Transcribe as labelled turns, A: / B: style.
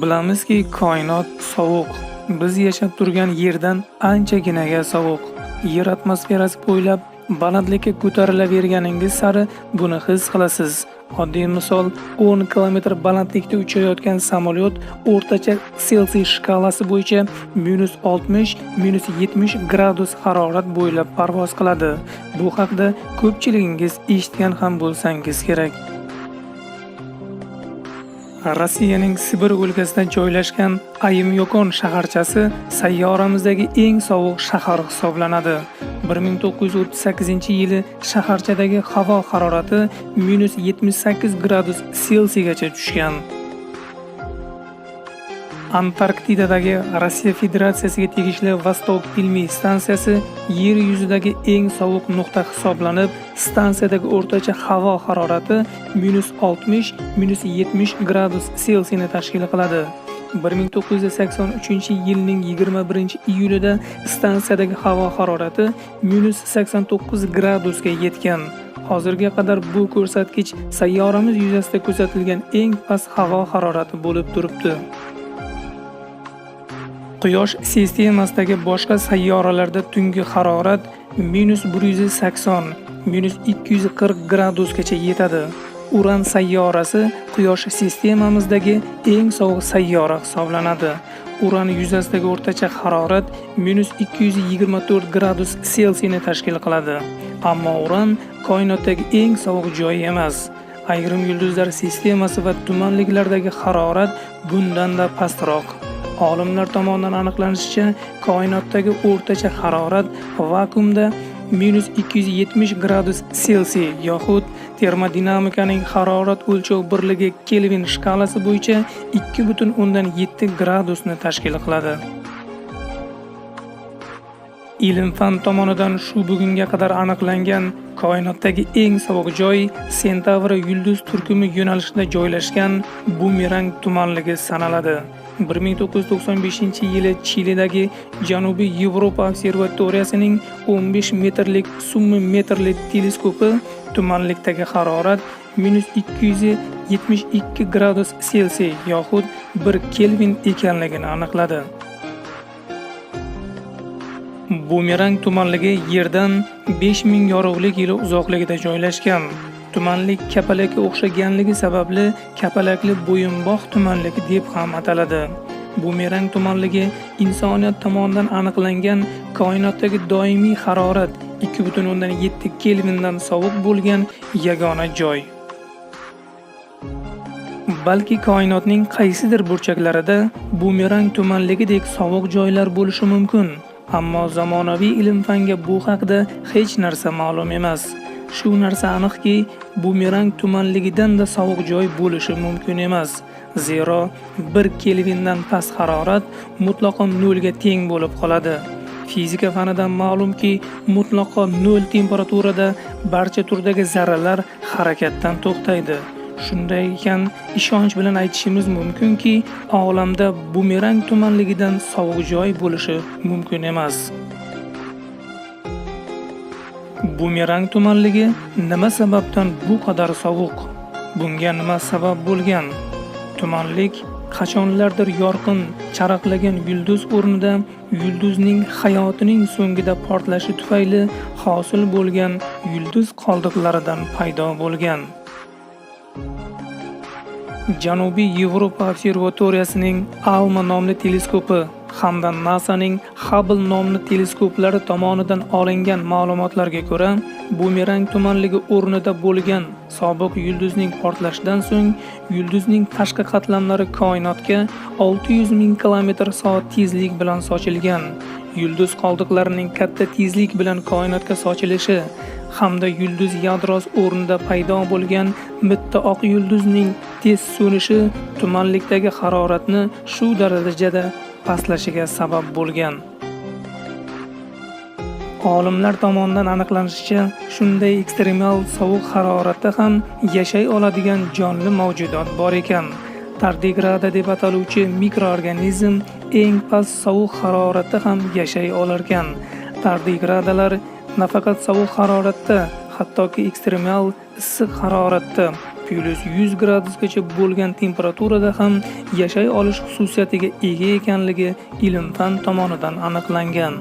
A: Bilamizki, koinot sovuq. Biz yashab turgan yerdan anchaginaga sovuq. Yer atmosferasi bo'ylab balandlikka ko'tarilaverganingiz sari buni his qilasiz. Oddiy misol, 10 kilometr balandlikda uchayotgan samolyot o'rtacha Selsiy shkalasi bo'yicha -60, -70 gradus harorat bo'ylab parvoz qiladi. Bu haqda ko'pchiligingiz eshitgan ham bo'lsangiz kerak. Rossiyaning Sibir o'lkasida joylashgan Ayim-Yokon shaharchasi sayyoramizdagi eng sovuq shahar hisoblanadi. 1938-yili shaharchadagi havo harorati -78 gradus Selsiygacha tushgan. Antarktidadagi Rossiya Federatsiyasiga tegishli Vostok ilmiy stansiyasi yer yuzidagi eng sovuq nuqta hisoblanib, stansiyadagi o'rtacha havo harorati -60, -70 gradus Selsiyni tashkil qiladi. 1983-yilning 21-iyulida stansiyadagi havo harorati -89 gradusga yetgan. Hozirga qadar bu ko'rsatkich sayyoramiz yuzasida kuzatilgan eng past havo harorati bo'lib turibdi. Quyosh sistemasidagi boshqa sayyoralarda tungi harorat -180, -240 gradusgacha yetadi. Uran sayyorasi Quyosh sistemamizdagi eng sovuq sayyora hisoblanadi. Uran yuzasidagi o'rtacha harorat -224 gradus Selsiyni tashkil qiladi. Ammo Uran koinotdagi eng sovuq joy emas. Ayrim yulduzlar sistemasi va tumanliklardagi harorat bundan-da pastroq. Olimlar tomonidan aniqlanishicha, koinotdagi o'rtacha harorat vakuumda -270 gradus Selsiy yoxud termodinamikaning harorat o'lchov birligi Kelvin shkalasi bo'yicha 2,7 gradusni tashkil qiladi. Ilm-fan tomonidan shu bugunga qadar aniqlangan koinotdagi eng sovuq joy Centauri yulduz turkumi yo'nalishida joylashgan Bumerang tumanligi sanaladi. 1995-yili Chilidagi Janubiy Yevropa observatoriyasining 15 metrlik summa metrli teleskopi tumanlikdagi harorat -272 gradus Selsiy yoxud 1 Kelvin ekanligini aniqladi. Bumerang tumanligi Yerdan 5000 yorug'lik yili uzoqligida joylashgan. Tumanlik kapalakka o'xshaganligi sababli kapalakli bo'yinbog' tumanligi deb ham ataladi. Bumerang tumanligi insoniyat tomonidan aniqlangan koinotdagi doimiy harorat 2,7 Kelvindan sovuq bo'lgan yagona joy. Balki koinotning qaysidir burchaklarida bumerang tumanligidek sovuq joylar bo'lishi mumkin. Ammo zamonaviy ilm-fanga bu haqda hech narsa ma'lum emas. Shu narsa aniqki, bumerang tumanligidan-da sovuq joy bo'lishi mumkin emas. Zero 1 Kelvindan past harorat mutlaqo 0 ga teng bo'lib qoladi. Fizika fanidan ma'lumki, mutlaqo 0 temperaturada barcha turdagi zarralar harakatdan to'xtaydi. Shunday ekan, ishonch bilan aytishimiz mumkinki, olamda bumerang tumanligidan sovuq joy bo'lishi mumkin emas. Bumerang tumanligi nima sababdan bu qadar sovuq? Bunga nima sabab bo'lgan? Tumanlik qachonlardir yorqin, charaqlagan yulduz o'rnida yulduzning hayotining so'ngida portlashi tufayli hosil bo'lgan yulduz qoldiqlaridan paydo bo'lgan. Janubiy Yevropa observatoriyasining ALMA nomli teleskopi hamda NASAning Hubble nomli teleskoplari tomonidan olingan ma'lumotlarga ko'ra, bumerang tumanligi o'rnida bo'lgan sobiq yulduzning portlashidan so'ng yulduzning tashqi qatlamlari koinotga 600 ming km/soat tezlik bilan sochilgan. Yulduz qoldiqlarining katta tezlik bilan koinotga sochilishi hamda yulduz yadrosi o'rnida paydo bo'lgan bitta oq yulduzning tez so'nishi tumanlikdagi haroratni shu darajada pastlashiga sabab bo'lgan. Olimlar tomonidan aniqlanishicha, shunday ekstremal sovuq haroratda ham yashay oladigan jonli mavjudot bor ekan. Tardigrada deb ataluvchi mikroorganizm eng past sovuq haroratda ham yashay olar ekan. Tardigradalar nafaqat sovuq haroratda, hattoki ekstremal issiq haroratda +100 gradusgacha bo'lgan temperaturada ham yashay olish xususiyatiga ega ekanligi ilm-fan tomonidan aniqlangan.